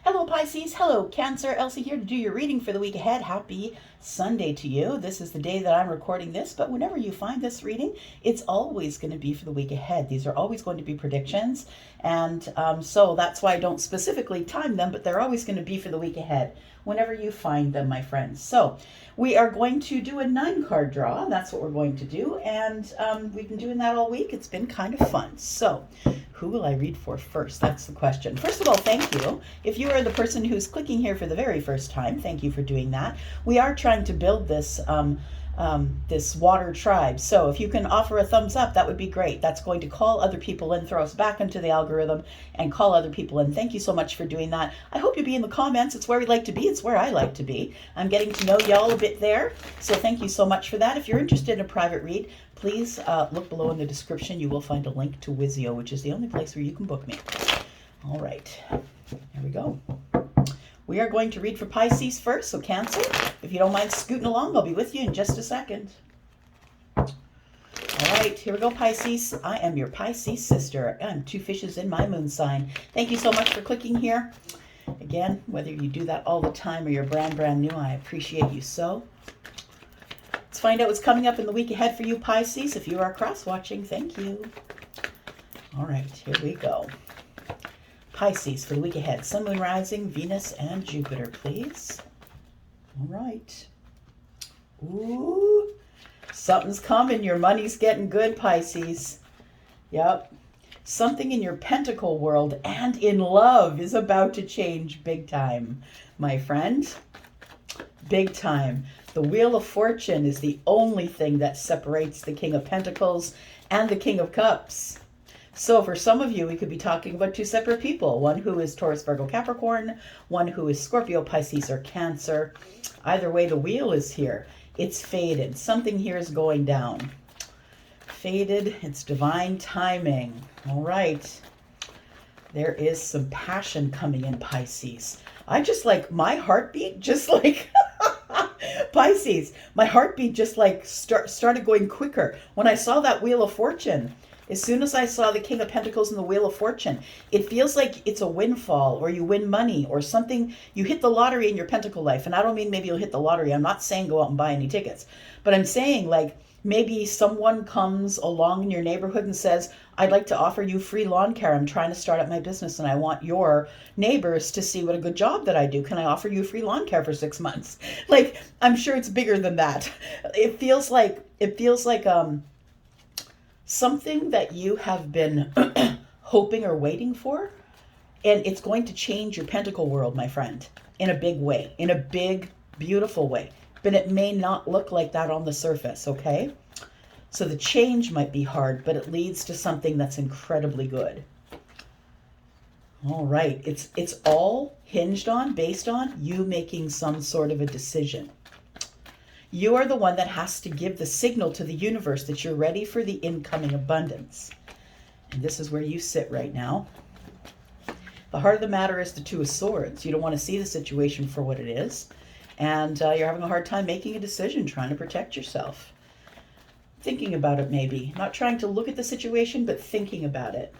Hello Pisces, hello Cancer, Elsie here to do your reading for the week ahead. Happy Sunday to you. This is the day that I'm recording this, but whenever you find this reading, it's always going to be for the week ahead. These are always going to be predictions, and so that's why I don't specifically time them, but they're always going to be for the week ahead whenever you find them, my friends. So we are going to do a 9-card draw. That's what we're going to do, and we've been doing that all week. It's been kind of fun. So who will I read for first? That's the question. First of all, thank you. If you are the person who's clicking here for the very first time, thank you for doing that. We are trying to build this this water tribe. So if you can offer a thumbs up, that would be great. That's going to call other people in, throw us back into the algorithm, and call other people in. Thank you so much for doing that. I hope you'll be in the comments. It's where we like to be. It's where I like to be. I'm getting to know y'all a bit there. So thank you so much for that. If you're interested in a private read, please look below in the description. You will find a link to Wizio, which is the only place where you can book me. All right, here we go. We are going to read for Pisces first, so Cancer, if you don't mind scooting along, I'll be with you in just a second. All right, here we go, Pisces. I am your Pisces sister. I'm 2 fishes in my moon sign. Thank you so much for clicking here. Again, whether you do that all the time or you're brand new, I appreciate you so. Let's find out what's coming up in the week ahead for you, Pisces. If you are cross-watching, thank you. All right, here we go. Pisces for the week ahead. Sun, Moon, Rising, Venus, and Jupiter, please. All right. Ooh, something's coming. Your money's getting good, Pisces. Yep. Something in your pentacle world and in love is about to change big time, my friend. Big time. The Wheel of Fortune is the only thing that separates the King of Pentacles and the King of Cups. So for some of you, we could be talking about 2 separate people. One who is Taurus, Virgo, Capricorn. One who is Scorpio, Pisces, or Cancer. Either way, the wheel is here. It's faded. Something here is going down. Faded. It's divine timing. All right. There is some passion coming in, Pisces. I just like my heartbeat, just like Pisces. My heartbeat just like started going quicker when I saw that Wheel of Fortune. As soon as I saw the King of Pentacles and the Wheel of Fortune, it feels like it's a windfall, or you win money, or something. You hit the lottery in your pentacle life. And I don't mean maybe you'll hit the lottery. I'm not saying go out and buy any tickets. But I'm saying like maybe someone comes along in your neighborhood and says, I'd like to offer you free lawn care. I'm trying to start up my business and I want your neighbors to see what a good job that I do. Can I offer you free lawn care for 6 months? Like, I'm sure it's bigger than that. It feels like something that you have been hoping or waiting for, and it's going to change your pentacle world, my friend, in a big way, in a big, beautiful way. But it may not look like that on the surface, okay? So the change might be hard, but it leads to something that's incredibly good. All right, it's all hinged on, based on you making some sort of a decision. You are the one that has to give the signal to the universe that you're ready for the incoming abundance. And this is where you sit right now. The heart of the matter is the 2 of Swords. You don't want to see the situation for what it is. And you're having a hard time making a decision, trying to protect yourself. Thinking about it maybe. Not trying to look at the situation, but thinking about it.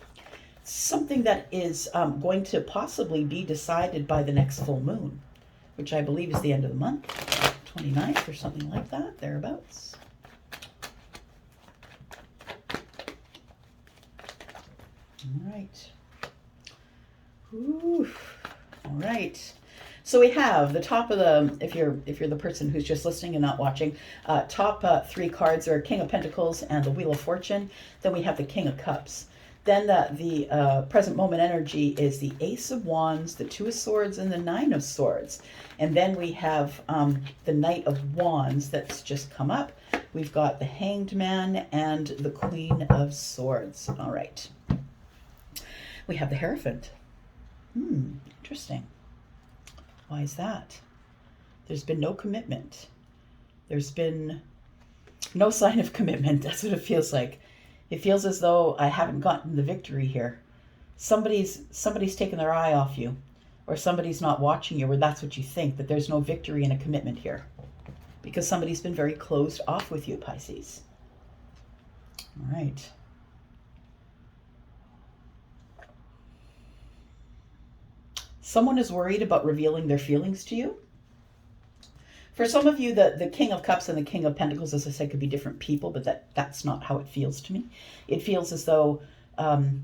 Something that is going to possibly be decided by the next full moon, which I believe is the end of the month. 29th or something like that, thereabouts. All right. Ooh. All right. So we have the top of the, if you're the person who's just listening and not watching, top 3 cards are King of Pentacles and the Wheel of Fortune. Then we have the King of Cups. Then the present moment energy is the Ace of Wands, the 2 of Swords, and the 9 of Swords. And then we have the Knight of Wands that's just come up. We've got the Hanged Man and the Queen of Swords. All right. We have the Hierophant. Interesting. Why is that? There's been no commitment. There's been no sign of commitment. That's what it feels like. It feels as though I haven't gotten the victory here. Somebody's taken their eye off you, or somebody's not watching you, or that's what you think, that there's no victory and a commitment here. Because somebody's been very closed off with you, Pisces. All right. Someone is worried about revealing their feelings to you. For some of you, the King of Cups and the King of Pentacles, as I said, could be different people, but that's not how it feels to me. It feels as though the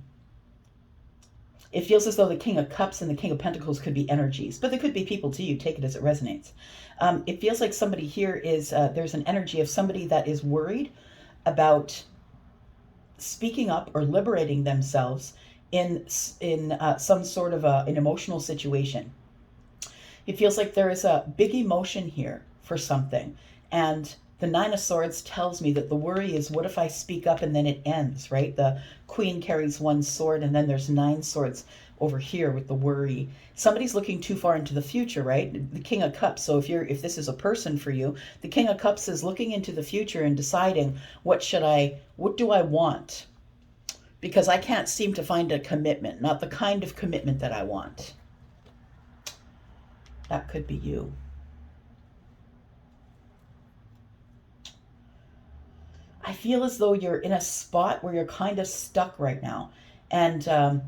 King of Cups and the King of Pentacles could be energies, but they could be people to you. Take it as it resonates. It feels like somebody here is, there's an energy of somebody that is worried about speaking up or liberating themselves in some sort of an emotional situation. It feels like there is a big emotion here for something. And the Nine of Swords tells me that the worry is, what if I speak up and then it ends, right? The Queen carries one sword, and then there's 9 swords over here with the worry. Somebody's looking too far into the future, right? The King of Cups. So if this is a person for you, the King of Cups is looking into the future and deciding, what do I want? Because I can't seem to find a commitment, not the kind of commitment that I want. That could be you. I feel as though you're in a spot where you're kind of stuck right now. And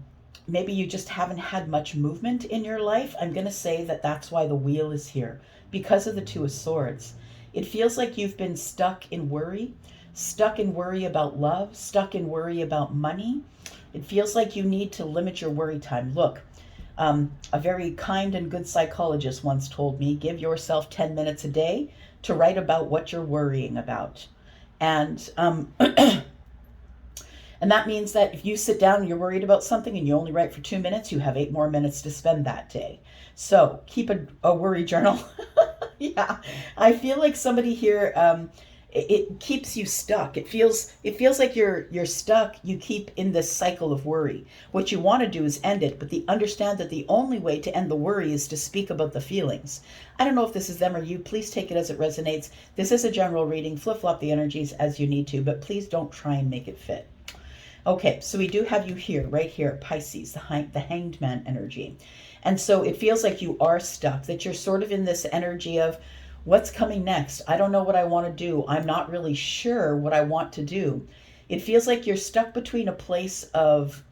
maybe you just haven't had much movement in your life. I'm going to say that that's why the Wheel is here, because of the Two of Swords. It feels like you've been stuck in worry about love, stuck in worry about money. It feels like you need to limit your worry time. Look, a very kind and good psychologist once told me, give yourself 10 minutes a day to write about what you're worrying about. And and that means that if you sit down and you're worried about something and you only write for 2 minutes, you have 8 more minutes to spend that day. So keep a worry journal. Yeah, I feel like somebody here, it keeps you stuck. It feels like you're stuck. You keep in this cycle of worry. What you want to do is end it, but understand that the only way to end the worry is to speak about the feelings. I don't know if this is them or you. Please take it as it resonates. This is a general reading. Flip-flop the energies as you need to, but please don't try and make it fit. Okay, so we do have you here, right here, Pisces, the Hanged Man energy. And so it feels like you are stuck, that you're sort of in this energy of, what's coming next? I don't know what I want to do. I'm not really sure what I want to do. It feels like you're stuck between a place of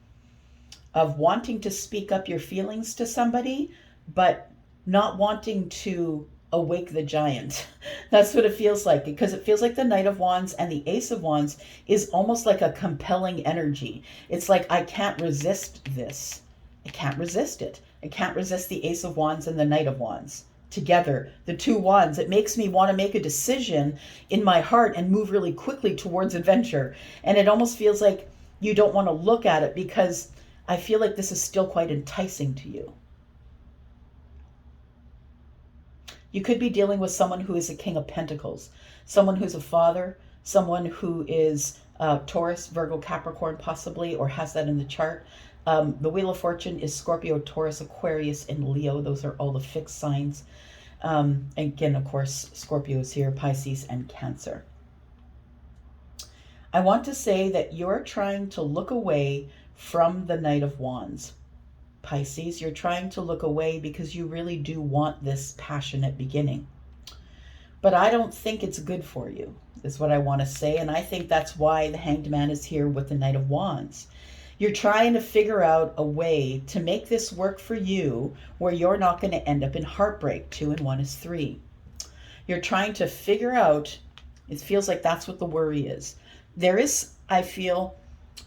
wanting to speak up your feelings to somebody, but not wanting to awake the giant. That's what it feels like, because it feels like the Knight of Wands and the Ace of Wands is almost like a compelling energy. It's like, I can't resist this. I can't resist it. I can't resist the Ace of Wands and the Knight of Wands. Together, the 2 wands, it makes me want to make a decision in my heart and move really quickly towards adventure. And it almost feels like you don't want to look at it, because I feel like this is still quite enticing to you. You could be dealing with someone who is a King of Pentacles, someone who's a father, someone who is Taurus, Virgo, Capricorn possibly, or has that in the chart. The Wheel of Fortune is Scorpio, Taurus, Aquarius, and Leo. Those are all the fixed signs. Again, of course, Scorpio is here, Pisces, and Cancer. I want to say that you're trying to look away from the Knight of Wands. Pisces, you're trying to look away because you really do want this passionate beginning. But I don't think it's good for you, is what I want to say. And I think that's why the Hanged Man is here with the Knight of Wands. You're trying to figure out a way to make this work for you where you're not going to end up in heartbreak. 2 and 1 is 3. You're trying to figure out, it feels like that's what the worry is. There is, I feel,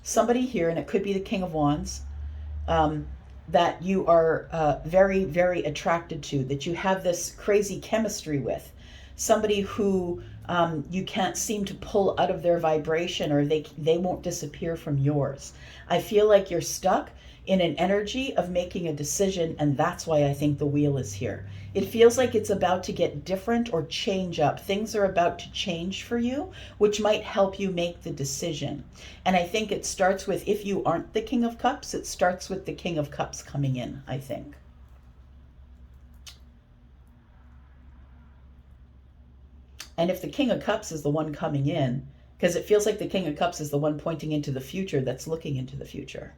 somebody here, and it could be the King of Wands, that you are very, very attracted to, that you have this crazy chemistry with. Somebody who you can't seem to pull out of their vibration, or they won't disappear from yours. I feel like you're stuck in an energy of making a decision, and that's why I think the Wheel is here. It feels like it's about to get different or change up. Things are about to change for you, which might help you make the decision. And I think it starts with, if you aren't the King of Cups, it starts with the King of Cups coming in, I think. And if the King of Cups is the one coming in, because it feels like the King of Cups is the one pointing into the future, that's looking into the future.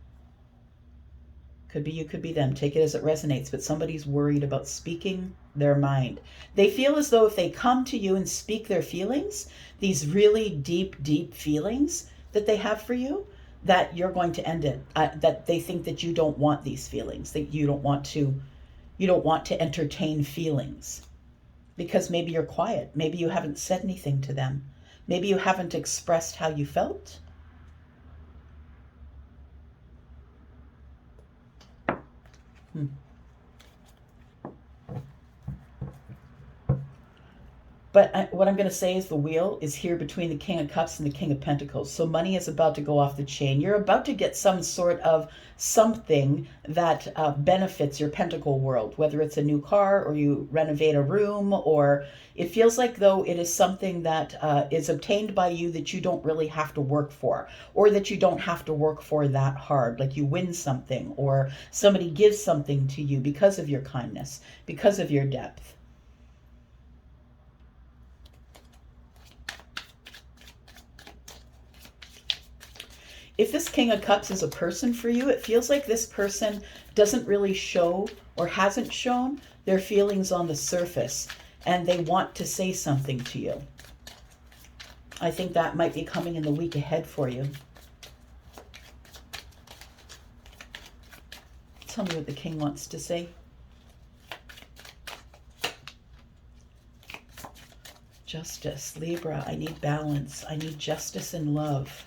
Could be you, could be them. Take it as it resonates. But somebody's worried about speaking their mind. They feel as though if they come to you and speak their feelings, these really deep, deep feelings that they have for you, that you're going to end it. That they think that you don't want these feelings, that you don't want to You don't want to entertain feelings because maybe you're quiet. Maybe you haven't said anything to them. Maybe you haven't expressed how you felt. But what I'm going to say is the wheel is here between the King of Cups and the King of Pentacles. So money is about to go off the chain. You're about to get some sort of something that benefits your pentacle world, whether it's a new car or you renovate a room, or it feels like though it is something that is obtained by you that you don't really have to work for, or that you don't have to work for that hard. Like you win something, or somebody gives something to you because of your kindness, because of your depth. If this King of Cups is a person for you, it feels like this person doesn't really show or hasn't shown their feelings on the surface, and they want to say something to you. I think that might be coming in the week ahead for you. Tell me what the King wants to say. Justice, Libra, I need balance. I need justice and love.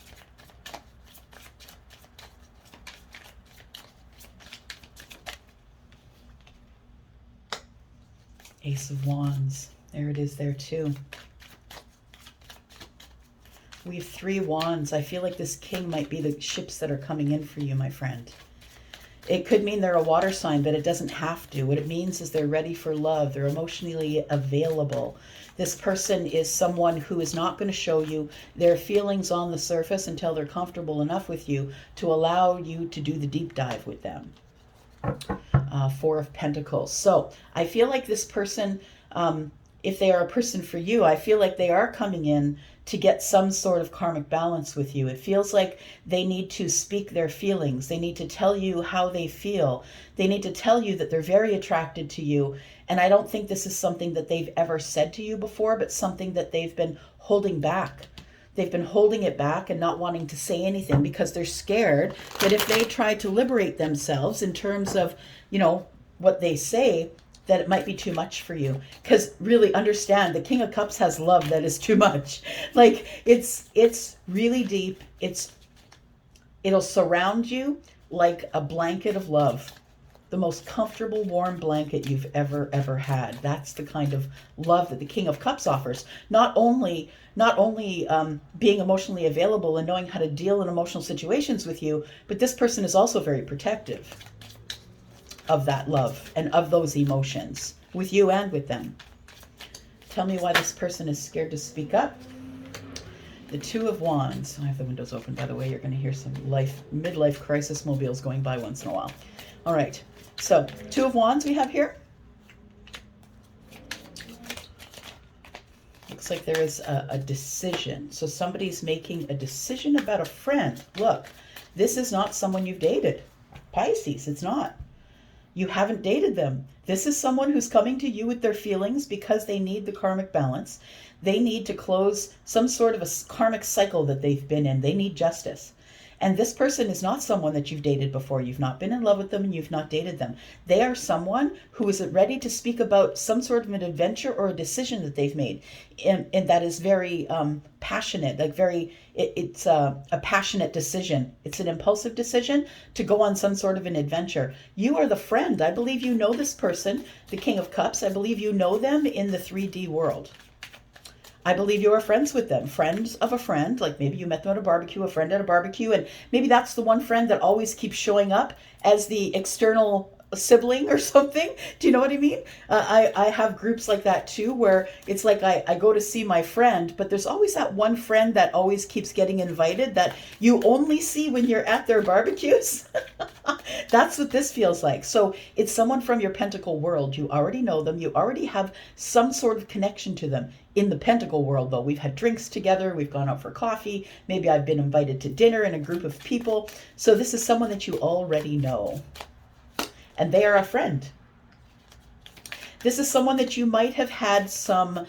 Ace of Wands. There it is there too. We have 3 wands. I feel like this king might be the ships that are coming in for you, my friend. It could mean they're a water sign, but it doesn't have to. What it means is they're ready for love. They're emotionally available. This person is someone who is not going to show you their feelings on the surface until they're comfortable enough with you to allow you to do the deep dive with them. 4 of Pentacles. So I feel like this person, if they are a person for you, I feel like they are coming in to get some sort of karmic balance with you. It feels like they need to speak their feelings. They need to tell you how they feel. They need to tell you that they're very attracted to you. And I don't think this is something that they've ever said to you before, but something that they've been holding back. They've been holding it back and not wanting to say anything because they're scared that if they try to liberate themselves in terms of, you know, what they say, that it might be too much for you. Because really understand, the King of Cups has love that is too much. Like it's really deep. It'll surround you like a blanket of love. The most comfortable, warm blanket you've ever had. That's the kind of love that the King of Cups offers. Not only being emotionally available and knowing how to deal in emotional situations with you, but this person is also very protective of that love and of those emotions with you and with them. Tell me why this person is scared to speak up. The 2 of Wands. I have the windows open, by the way. You're going to hear some midlife crisis mobiles going by once in a while. All right. So 2 of Wands we have here. Looks like there is a decision. So somebody's making a decision about a friend. Look, this is not someone you've dated. Pisces, it's not. You haven't dated them. This is someone who's coming to you with their feelings because they need the karmic balance. They need to close some sort of a karmic cycle that they've been in. They need justice. And this person is not someone that you've dated before. You've not been in love with them and you've not dated them. They are someone who is ready to speak about some sort of an adventure or a decision that they've made. And that is very passionate, like it's a passionate decision. It's an impulsive decision to go on some sort of an adventure. You are the friend. I believe you know this person, the King of Cups. I believe you know them in the 3D world. I believe you are friends with them, friends of a friend, like maybe you met them at a barbecue, a friend at a barbecue, and maybe that's the one friend that always keeps showing up as the external sibling or something. Do you know what I mean? I have groups like that too, where it's like I go to see my friend, but there's always that one friend that always keeps getting invited that you only see when you're at their barbecues. That's what this feels like. So it's someone from your pentacle world. You already know them. You already have some sort of connection to them. In the pentacle world, though, we've had drinks together. We've gone out for coffee. Maybe I've been invited to dinner in a group of people. So this is someone that you already know. And they are a friend. This is someone that you might have had some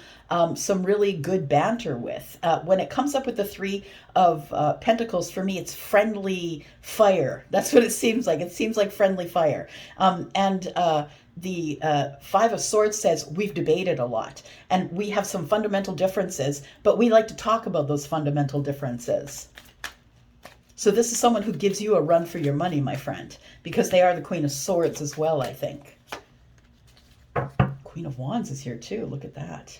really good banter with. When it comes up with the Three of Pentacles, for me, it's friendly fire. That's what it seems like. It seems like friendly fire. And the Five of Swords says we've debated a lot and we have some fundamental differences, but we like to talk about those fundamental differences. So this is someone who gives you a run for your money, my friend, because they are the Queen of Swords as well, I think. Queen of Wands is here too. Look at that.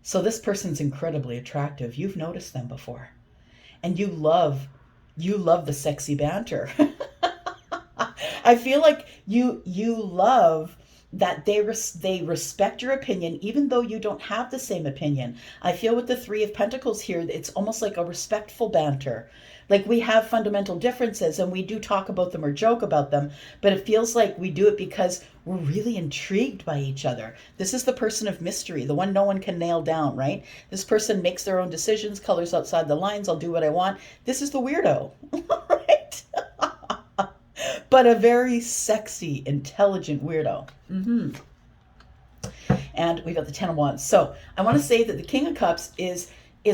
So this person's incredibly attractive. You've noticed them before. And you love the sexy banter. I feel like you love that they respect your opinion, even though you don't have the same opinion. I feel with the Three of Pentacles here, it's almost like a respectful banter. Like we have fundamental differences and we do talk about them or joke about them, but it feels like we do it because we're really intrigued by each other. This is the person of mystery, the one no one can nail down, right? This person makes their own decisions, colors outside the lines, I'll do what I want. This is the weirdo, right? But a very sexy, intelligent weirdo. And we got the Ten of Wands. So I want to say that the King of Cups is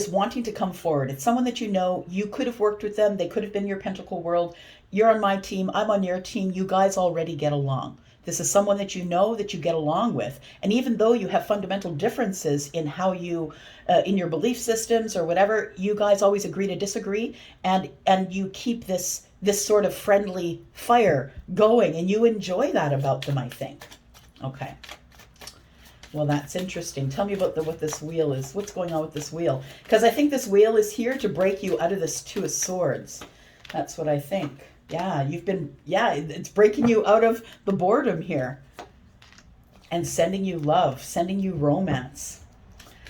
wanting to come forward. It's someone that you know. You could have worked with them. They could have been your Pentacle world. You're on my team. I'm on your team. You guys already get along. This is someone that you know, that you get along with. And even though you have fundamental differences in how you, in your belief systems or whatever, you guys always agree to disagree. And you keep this sort of friendly fire going. And you enjoy that about them, I think. Okay. Well, that's interesting. Tell me about what this wheel is. What's going on with this wheel? Because I think this wheel is here to break you out of this Two of Swords. That's what I think. Yeah, it's breaking you out of the boredom here and sending you love, sending you romance.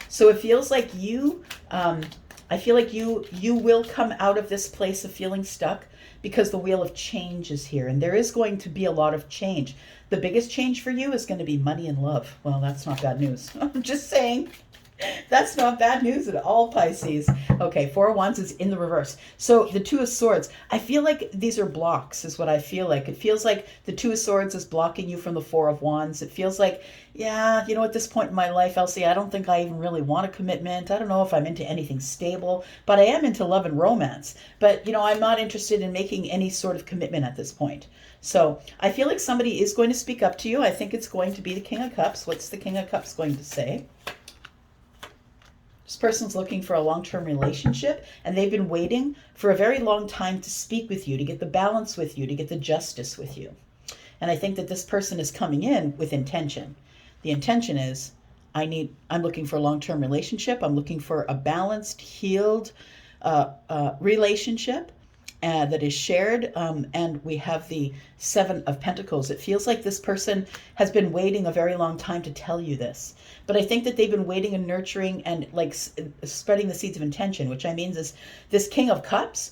So it feels like I feel like you will come out of this place of feeling stuck because the Wheel of Change is here. And there is going to be a lot of change. The biggest change for you is going to be money and love. Well, that's not bad news. I'm just saying. That's not bad news at all, Pisces. Okay, Four of Wands is in the reverse. So the Two of Swords, I feel like these are blocks is what I feel like. It feels like the Two of Swords is blocking you from the Four of Wands. It feels like, yeah, at this point in my life, Elsie, I don't think I even really want a commitment. I don't know if I'm into anything stable, but I am into love and romance. But, I'm not interested in making any sort of commitment at this point. So I feel like somebody is going to speak up to you. I think it's going to be the King of Cups. What's the King of Cups going to say? This person's looking for a long-term relationship, and they've been waiting for a very long time to speak with you, to get the balance with you, to get the justice with you. And I think that this person is coming in with intention. The intention is, I'm looking for a long-term relationship. I'm looking for a balanced, healed relationship that is shared. And we have the Seven of Pentacles. It feels like this person has been waiting a very long time to tell you this. But I think that they've been waiting and nurturing and spreading the seeds of intention, which I mean is this King of Cups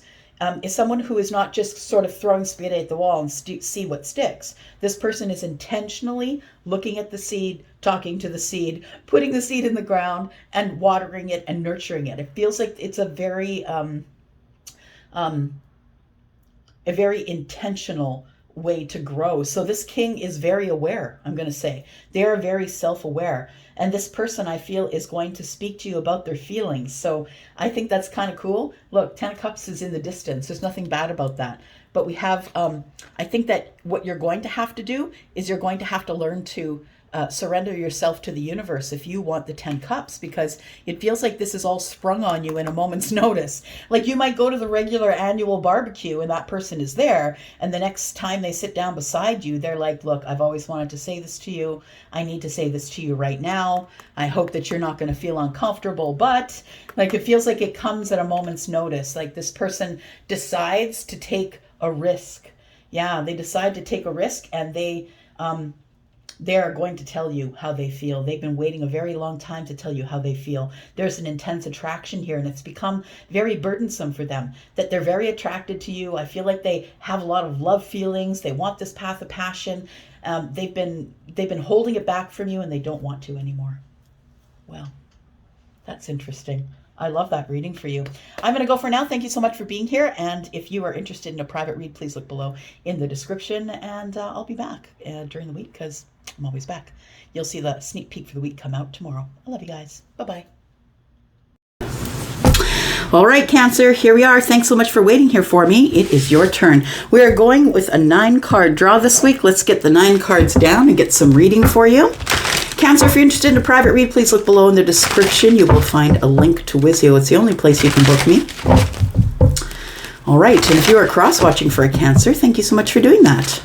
is someone who is not just sort of throwing spaghetti at the wall and see what sticks. This person is intentionally looking at the seed, talking to the seed, putting the seed in the ground and watering it and nurturing it. It feels like it's a very intentional way to grow. So this king is very aware, I'm going to say. They are very self-aware. And this person, I feel, is going to speak to you about their feelings. So I think that's kind of cool. Look, Ten of Cups is in the distance. There's nothing bad about that. But we have, I think that what you're going to have to do is you're going to have to learn to surrender yourself to the universe if you want the 10 cups, because it feels like this is all sprung on you in a moment's notice. Like you might go to the regular annual barbecue and that person is there, and the next time they sit down beside you, they're like, look, I've always wanted to say this to you. I need to say this to you right now. I hope that you're not going to feel uncomfortable, but like it feels like it comes at a moment's notice. Like this person decides to take a risk. Yeah, they decide to take a risk, and they're going to tell you how they feel. They've been waiting a very long time to tell you how they feel. There's an intense attraction here, and it's become very burdensome for them, that they're very attracted to you. I feel like they have a lot of love feelings. They want this path of passion. They've been holding it back from you, and they don't want to anymore. Well, that's interesting. I love that reading for you. I'm going to go for now. Thank you so much for being here. And if you are interested in a private read, please look below in the description. And I'll be back during the week because I'm always back. You'll see the sneak peek for the week come out tomorrow. I love you guys. Bye-bye. All right, Cancer, here we are. Thanks so much for waiting here for me. It is your turn. We are going with a 9-card draw this week. Let's get the 9 cards down and get some reading for you. Cancer, if you're interested in a private read, please look below in the description. You will find a link to Wizio. It's the only place you can book me. All right, and if you are cross-watching for a Cancer, thank you so much for doing that.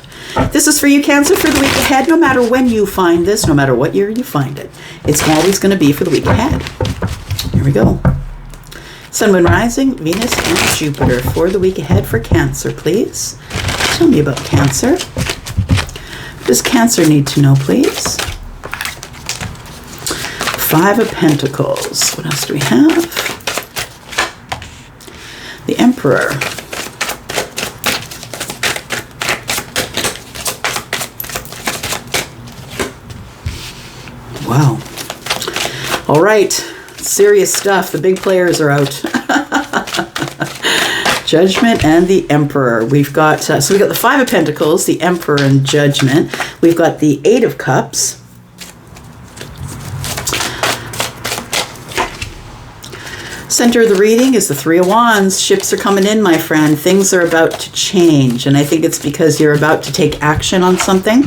This is for you, Cancer, for the week ahead. No matter when you find this, no matter what year you find it, it's always going to be for the week ahead. Here we go. Sun, Moon, Rising, Venus, and Jupiter for the week ahead for Cancer, please. Tell me about Cancer. What does Cancer need to know, please? 5 of Pentacles. What else do we have? The Emperor. Wow. All right. Serious stuff. The big players are out. Judgment and the Emperor. We've got, so we've got the 5 of Pentacles, the Emperor and Judgment. We've got the 8 of Cups. Center of the reading is the 3 of Wands. Ships are coming in, my friend. Things are about to change, and I think it's because you're about to take action on something.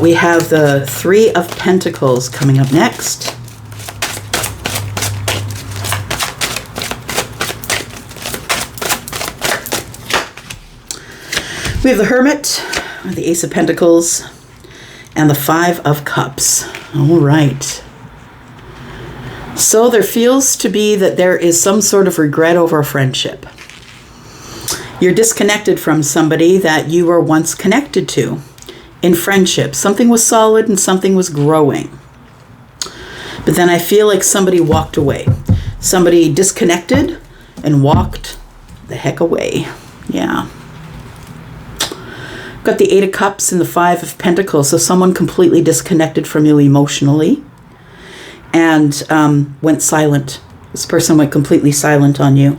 We have the 3 of Pentacles coming up next. We have the Hermit, the Ace of Pentacles, and the 5 of Cups. All right. So there feels to be that there is some sort of regret over a friendship. You're disconnected from somebody that you were once connected to in friendship. Something was solid and something was growing. But then I feel like somebody walked away. Somebody disconnected and walked the heck away. Yeah. Got the 8 of Cups and the 5 of Pentacles. So someone completely disconnected from you emotionally and went silent. This person went completely silent on you.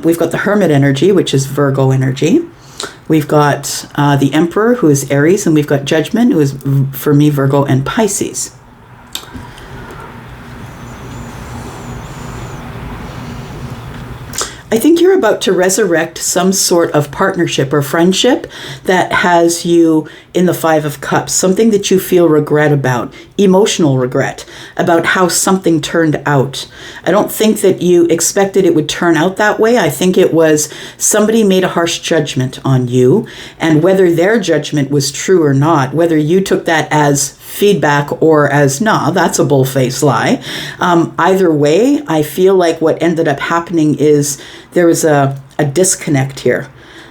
We've got the Hermit energy, which is Virgo energy. We've got the Emperor, who is Aries, and we've got Judgment, who is, for me, Virgo and Pisces. I think you're about to resurrect some sort of partnership or friendship that has you in the 5 of Cups, something that you feel regret about, emotional regret about how something turned out. I don't think that you expected it would turn out that way. I think it was somebody made a harsh judgment on you, and whether their judgment was true or not, whether you took that as feedback or as, nah, that's a bull-faced lie. Either way, I feel like what ended up happening is there was a disconnect here,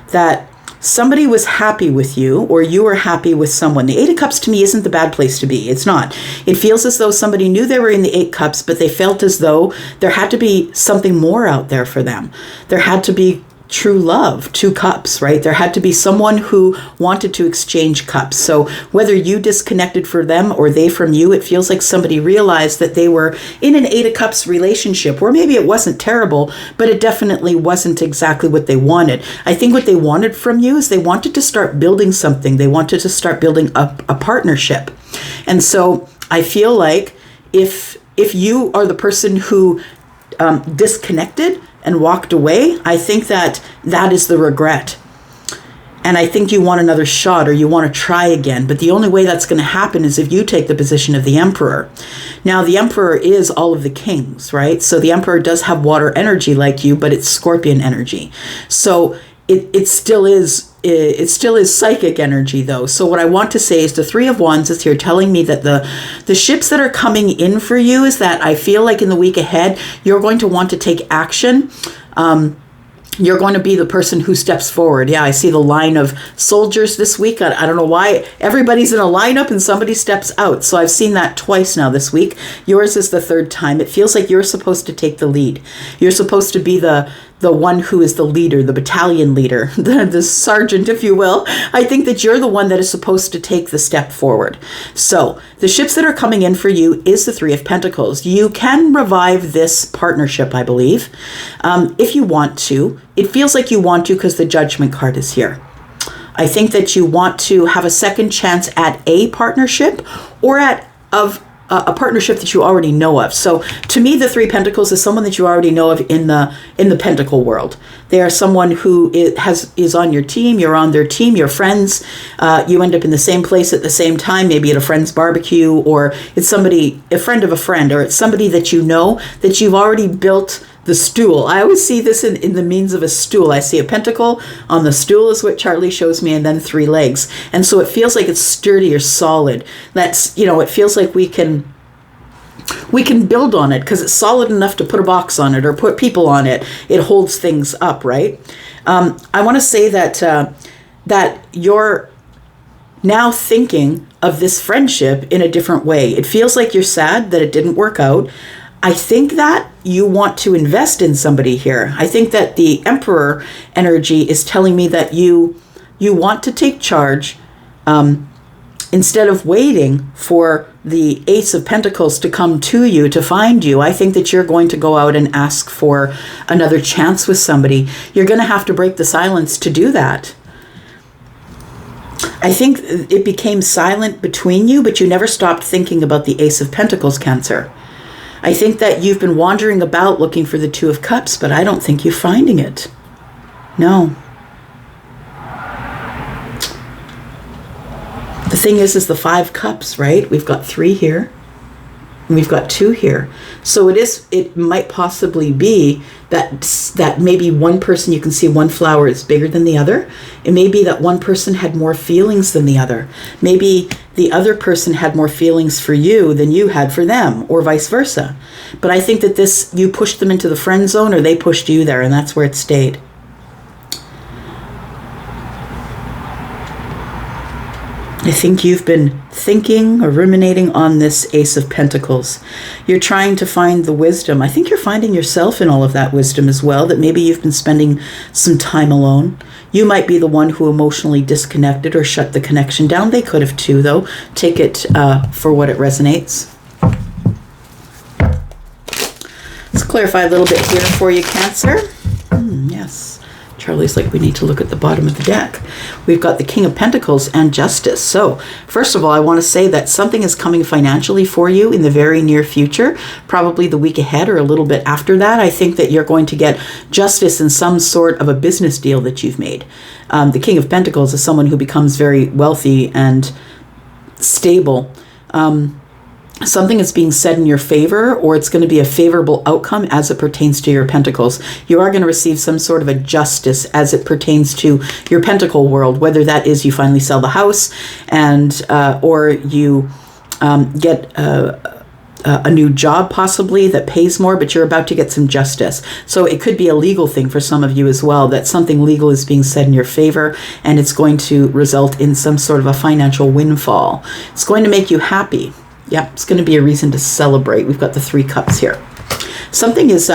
that somebody was happy with you or you were happy with someone. The 8 of Cups to me isn't the bad place to be. It's not. It feels as though somebody knew they were in the 8 Cups, but they felt as though there had to be something more out there for them. There had to be true love, 2 cups, right? There had to be someone who wanted to exchange cups. So whether you disconnected for them or they from you, it feels like somebody realized that they were in an 8 of Cups relationship where maybe it wasn't terrible, but it definitely wasn't exactly what they wanted. I think what they wanted from you is they wanted to start building something. They wanted to start building a partnership. And so I feel like if you are the person who disconnected and walked away, I think that is the regret. And I think you want another shot or you want to try again. But the only way that's going to happen is if you take the position of the Emperor. Now, the Emperor is all of the kings, right? So the Emperor does have water energy like you, but it's Scorpion energy. So it still is psychic energy, though. So what I want to say is the 3 of Wands is here telling me that the ships that are coming in for you is that I feel like in the week ahead, you're going to want to take action. You're going to be the person who steps forward. Yeah, I see the line of soldiers this week. I don't know why. Everybody's in a lineup and somebody steps out. So I've seen that twice now this week. Yours is the 3rd time. It feels like you're supposed to take the lead. You're supposed to be the the one who is the leader, the battalion leader, the sergeant, if you will. I think that you're the one that is supposed to take the step forward. So the ships that are coming in for you is the Three of Pentacles. You can revive this partnership, I believe, if you want to. It feels like you want to because the Judgment card is here. I think that you want to have a second chance at a partnership or at a partnership that you already know of. So to me, the Three Pentacles is someone that you already know of in the Pentacle world. They are someone who is on your team. You're on their team. You're friends. You end up in the same place at the same time, maybe at a friend's barbecue, or it's somebody, a friend of a friend, or it's somebody that you know that you've already built the stool. I always see this in the means of a stool. I see a pentacle on the stool is what Charlie shows me, and then three legs. And so it feels like it's sturdy or solid. That's, it feels like we can build on it because it's solid enough to put a box on it or put people on it. It holds things up, right? I want to say that you're now thinking of this friendship in a different way. It feels like you're sad that it didn't work out. I think that you want to invest in somebody here. I think that the Emperor energy is telling me that you want to take charge instead of waiting for the Ace of Pentacles to come to you, to find you. I think that you're going to go out and ask for another chance with somebody. You're going to have to break the silence to do that. I think it became silent between you, but you never stopped thinking about the Ace of Pentacles, Cancer. I think that you've been wandering about looking for the Two of Cups, but I don't think you're finding it. No. The thing is the Five Cups, right? We've got three here, and we've got two here. So it might possibly be that maybe one person, you can see one flower is bigger than the other. It may be that one person had more feelings than the other. Maybe the other person had more feelings for you than you had for them, or vice versa. But I think that you pushed them into the friend zone, or they pushed you there, and that's where it stayed. I think you've been thinking or ruminating on this Ace of Pentacles. You're trying to find the wisdom. I think you're finding yourself in all of that wisdom as well, that maybe you've been spending some time alone. You might be the one who emotionally disconnected or shut the connection down. They could have too, though. Take it for what it resonates. Let's clarify a little bit here for you, Cancer. Yes. Charlie's like, we need to look at the bottom of the deck. We've got the King of Pentacles and Justice. So first of all, I want to say that something is coming financially for you in the very near future, probably the week ahead or a little bit after that. I think that you're going to get justice in some sort of a business deal that you've made. The King of Pentacles is someone who becomes very wealthy and stable. Something is being said in your favor, or it's going to be a favorable outcome as it pertains to your pentacles. You are going to receive some sort of a justice as it pertains to your pentacle world, whether that is you finally sell the house and or you get a new job possibly that pays more, but you're about to get some justice. So it could be a legal thing for some of you as well, that something legal is being said in your favor, and it's going to result in some sort of a financial windfall. It's going to make you happy. Yeah, it's going to be a reason to celebrate. We've got the Three Cups here. Something is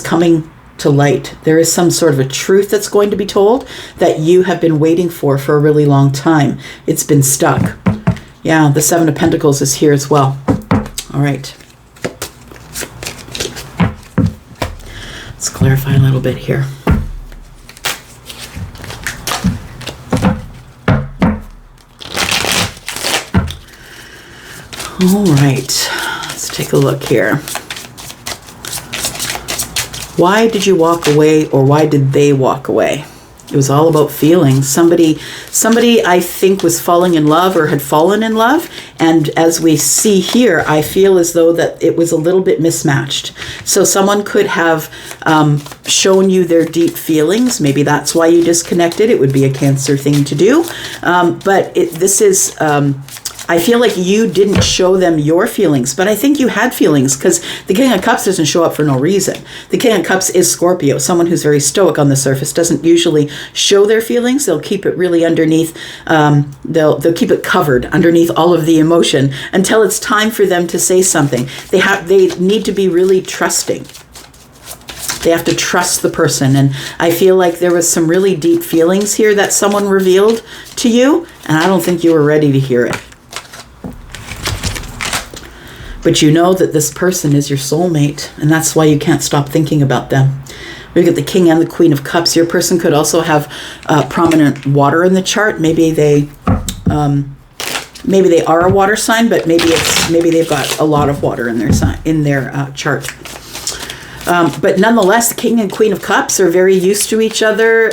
coming to light. There is some sort of a truth that's going to be told that you have been waiting for a really long time. It's been stuck. Yeah, the Seven of Pentacles is here as well. All right. Let's clarify a little bit here. All right, let's take a look here. Why did you walk away, or why did they walk away? It was all about feelings. Somebody I think was falling in love or had fallen in love. And as we see here, I feel as though that it was a little bit mismatched. So someone could have shown you their deep feelings. Maybe that's why you disconnected. It would be a Cancer thing to do. But this is... I feel like you didn't show them your feelings, but I think you had feelings, because the King of Cups doesn't show up for no reason. The King of Cups is Scorpio, someone who's very stoic on the surface, doesn't usually show their feelings. They'll keep it really underneath. They'll keep it covered underneath all of the emotion until it's time for them to say something. They need to be really trusting. They have to trust the person. And I feel like there was some really deep feelings here that someone revealed to you, and I don't think you were ready to hear it. But you know that this person is your soulmate, and that's why you can't stop thinking about them. We get the King and the Queen of Cups. Your person could also have prominent water in the chart. Maybe they are a water sign, but maybe they've got a lot of water in their chart. But nonetheless, the King and Queen of Cups are very used to each other.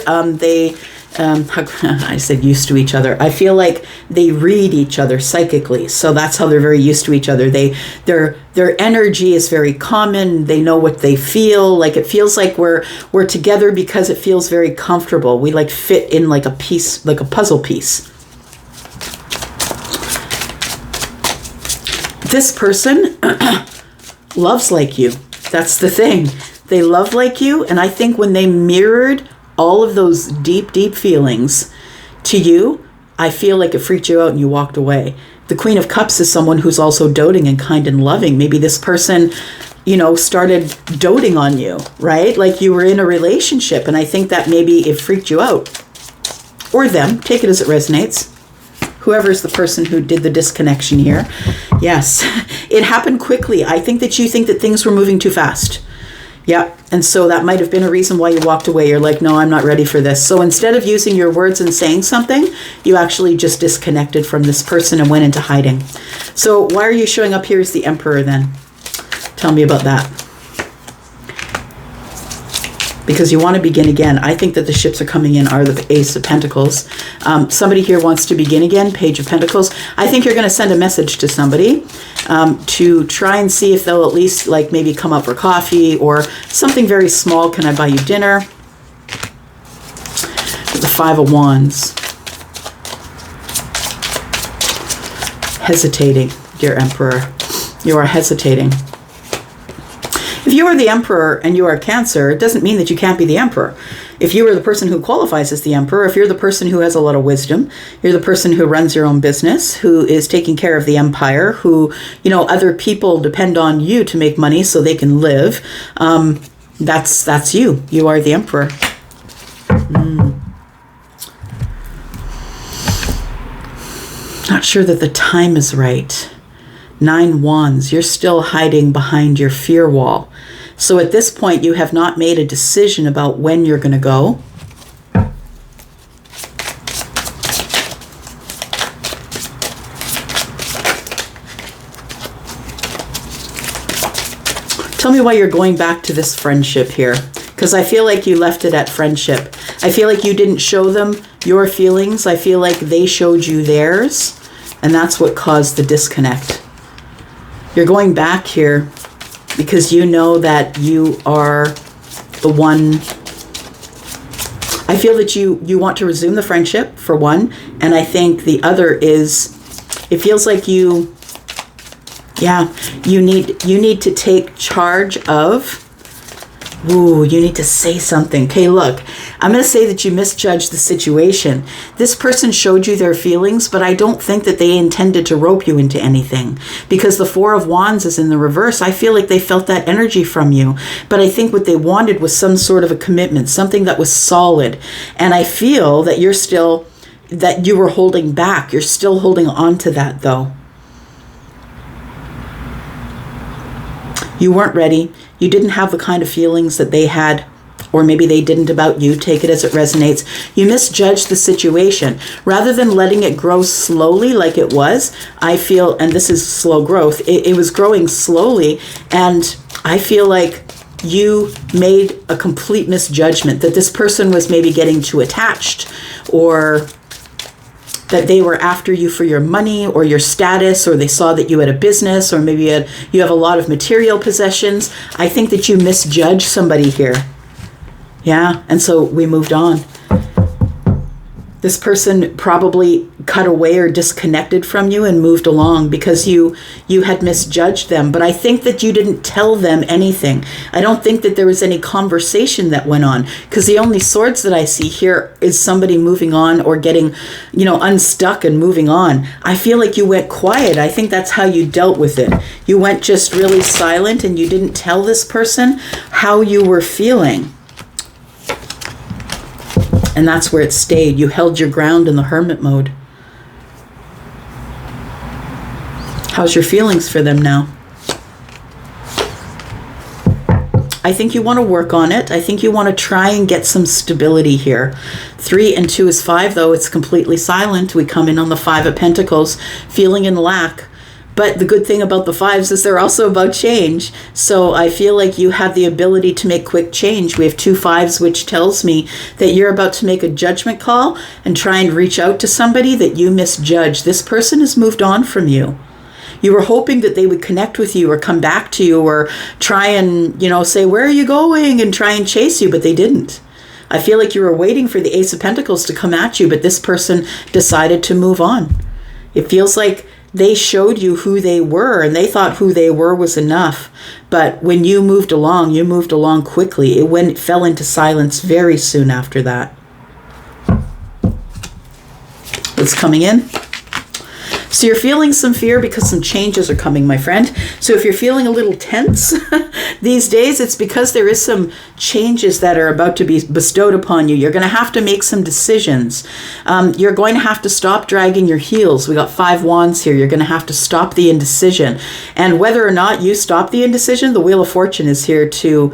I said used to each other. I feel like they read each other psychically. So that's how they're very used to each other. Their energy is very common. They know what they feel. Like it feels like we're together because it feels very comfortable. We like fit in like a piece, like a puzzle piece. This person loves like you. That's the thing. They love like you. And I think when they mirrored all of those deep, deep feelings to you, I feel like it freaked you out and you walked away. The Queen of Cups is someone who's also doting and kind and loving. Maybe this person, started doting on you, right? Like you were in a relationship, and I think that maybe it freaked you out. Or them. Take it as it resonates. Whoever's the person who did the disconnection here. Yes, it happened quickly. I think that you think that things were moving too fast. Yeah, and so that might have been a reason why you walked away. You're like, no, I'm not ready for this. So instead of using your words and saying something, you actually just disconnected from this person and went into hiding. So why are you showing up here as the Emperor then? Tell me about that. Because you want to begin again. I think that the ships are coming in are the Ace of Pentacles. Somebody here wants to begin again, Page of Pentacles. I think you're going to send a message to somebody to try and see if they'll at least like maybe come up for coffee or something very small. Can I buy you dinner? The Five of Wands. Hesitating, dear Emperor. You are hesitating. If you are the Emperor and you are Cancer, it doesn't mean that you can't be the Emperor. If you are the person who qualifies as the Emperor, if you're the person who has a lot of wisdom, you're the person who runs your own business, who is taking care of the empire, who, other people depend on you to make money so they can live, that's you. You are the Emperor. Not sure that the time is right. 9 Wands, you're still hiding behind your fear wall. So at this point, you have not made a decision about when you're going to go. Tell me why you're going back to this friendship here. Because I feel like you left it at friendship. I feel like you didn't show them your feelings. I feel like they showed you theirs. And that's what caused the disconnect. You're going back here because you know that you are the one. I feel that you want to resume the friendship, for one. And I think the other is, it feels like you need to take charge of. Ooh, you need to say something. Okay, look, I'm going to say that you misjudged the situation. This person showed you their feelings, but I don't think that they intended to rope you into anything, because the Four of Wands is in the reverse. I feel like they felt that energy from you, but I think what they wanted was some sort of a commitment, something that was solid. And I feel that that you were holding back. You're still holding on to that, though. You weren't ready. You didn't have the kind of feelings that they had, or maybe they didn't about you. Take it as it resonates. You misjudged the situation. Rather than letting it grow slowly like it was, I feel, and this is slow growth, it was growing slowly, and I feel like you made a complete misjudgment, that this person was maybe getting too attached, or that they were after you for your money or your status, or they saw that you had a business, or maybe you have a lot of material possessions. I think that you misjudged somebody here. Yeah, and so we moved on. This person probably cut away or disconnected from you and moved along because you had misjudged them. But I think that you didn't tell them anything. I don't think that there was any conversation that went on, because the only swords that I see here is somebody moving on or getting, unstuck and moving on. I feel like you went quiet. I think that's how you dealt with it. You went just really silent and you didn't tell this person how you were feeling. And that's where it stayed. You held your ground in the hermit mode. How's your feelings for them now? I think you want to work on it. I think you want to try and get some stability here. 3 and 2 is 5, though. It's completely silent. We come in on the 5 of Pentacles, feeling in lack. But the good thing about the 5s is they're also about change. So I feel like you have the ability to make quick change. We have 2 5s, which tells me that you're about to make a judgment call and try and reach out to somebody that you misjudged. This person has moved on from you. You were hoping that they would connect with you or come back to you or try and, say, where are you going, and try and chase you, but they didn't. I feel like you were waiting for the Ace of Pentacles to come at you, but this person decided to move on. It feels like they showed you who they were, and they thought who they were was enough. But when you moved along quickly. It fell into silence very soon after that. What's coming in? So you're feeling some fear because some changes are coming, my friend. So if you're feeling a little tense these days, it's because there is some changes that are about to be bestowed upon you. You're going to have to make some decisions. You're going to have to stop dragging your heels. We got 5 wands here. You're going to have to stop the indecision. And whether or not you stop the indecision, the Wheel of Fortune is here to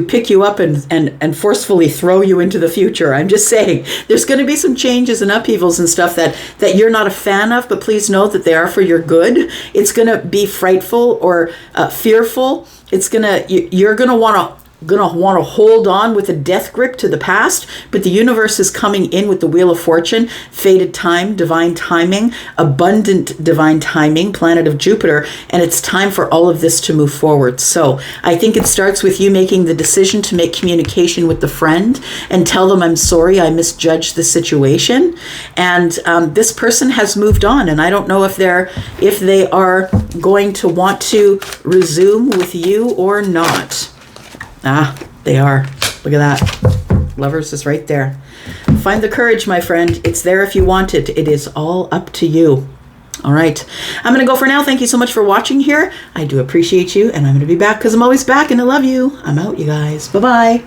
pick you up and forcefully throw you into the future. I'm just saying, there's going to be some changes and upheavals and stuff that you're not a fan of, but please know that they are for your good. It's going to be frightful or fearful. You're going to want to hold on with a death grip to the past, but the universe is coming in with the Wheel of Fortune, fated time, divine timing, abundant divine timing, planet of Jupiter, and it's time for all of this to move forward. So I think it starts with you making the decision to make communication with the friend and tell them, I'm sorry, I misjudged the situation. And this person has moved on, and I don't know if they are going to want to resume with you or not. Ah, they are. Look at that. Lovers is right there. Find the courage, my friend. It's there if you want it. It is all up to you. All right. I'm going to go for now. Thank you so much for watching here. I do appreciate you, and I'm going to be back because I'm always back, and I love you. I'm out, you guys. Bye-bye.